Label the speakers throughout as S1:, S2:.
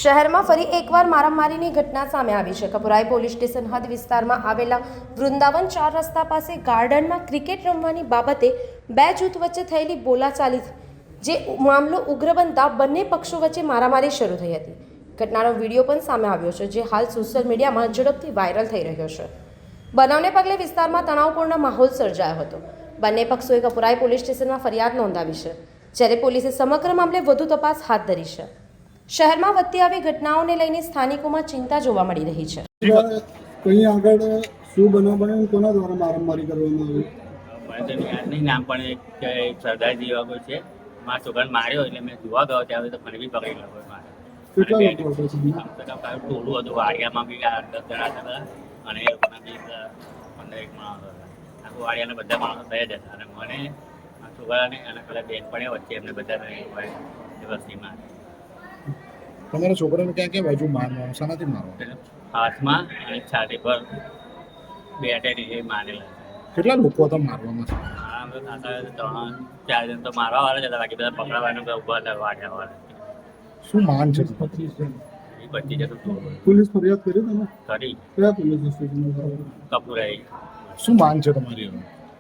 S1: શહેરમાં ફરી એકવાર મારામારીની ઘટના સામે આવી છે. કપુરાઈ પોલીસ સ્ટેશન હદ વિસ્તારમાં આવેલા વૃંદાવન 4 રસ્તા પાસે ગાર્ડનમાં ક્રિકેટ રમવાની બાબતે બે જૂથ વચ્ચે થયેલી બોલાચાલી, જે મામલો ઉગ્ર બનતા બંને પક્ષો વચ્ચે મારામારી શરૂ થઈ હતી. ઘટનાનો વિડીયો પણ સામે આવ્યો છે, જે હાલ સોશિયલ મીડિયામાં ઝડપથી વાયરલ થઈ રહ્યો છે. બનાવને પગલે વિસ્તારમાં તણાવપૂર્ણ માહોલ સર્જાયો હતો. બંને પક્ષોએ કપુરાઈ પોલીસ સ્ટેશનમાં ફરિયાદ નોંધાવી છે, જ્યારે પોલીસે સમગ્ર મામલે વધુ તપાસ હાથ ધરી છે. શહેરમાં વધતી આવી ઘટનાઓને લઈને સ્થાનિકોમાં ચિંતા જોવા મળી રહી છે.
S2: કहीं આગળ શું બનાવ બને કોના દ્વારા મારામારી કરવામાં આવી?
S3: મને તો યાદ નહીં નામ, પણ એક સરદારજી એવા કોઈ છે, મારા છોકરાને માર્યો એટલે મેં જોવા ગયો ત્યારે તો મને બી પકડી ગયો મારે.
S2: કેટલા લોકો હતા છે?
S3: ટોળું હતું, વાડિયામાં બી 10 જણા હતા અને એ લોકોના બી 15-1 માણસો હતા. આખું વાડિયાના બધા માણસો થયા જ હતા અને મને મારા છોકરાને અને પેલા બેન પડ્યા વચ્ચે એમને બધાને વ્યવસ્થિતમાં
S2: તમારા છોકરાને ક્યાં ક્યાં બાજુ મારવાનું, શાનાથી મારવાનું?
S3: હાથમાં અને છાતી પર બેટે મારેલા.
S2: કેટલા લોકો હતા મારવામાં?
S3: આમ તો 3-4 જણ તો મારવા વાળા જ હતા, બાકી બધા પકડવાના ઉભા હતા વાડિયા વાળા.
S2: શું માંગ છે?
S3: 25 જતું ટોળું
S2: પોલીસ ફરિયાદ કરી તમે?
S3: કરી.
S2: કયા પોલીસ સ્ટેશન?
S3: કપુરાઈ.
S2: શું માંગ છે તમારી?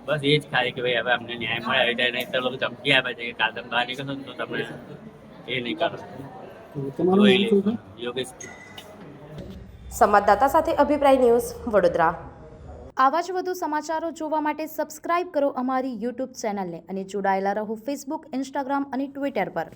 S3: બસ એ જ ખાલી કે ભાઈ હવે અમને ન્યાય મળે. આવી જાય નહીં તો લોકો ધમકી આપે છે કે કાલ તમે બહાર નીકળશો ને તો તમે એ નહીં કરો.
S2: તમારું નામ શું છે?
S3: યોગેશ.
S1: સંવાદદાતા સાથે અભિપ્રાય ન્યૂઝ, વડોદરા. આવા જ વધુ સમાચારો જોવા માટે સબસ્ક્રાઇબ કરો અમારી યુટ્યુબ ચેનલને અને જોડાયેલા રહો ફેસબુક, ઇન્સ્ટાગ્રામ અને ટ્વિટર પર.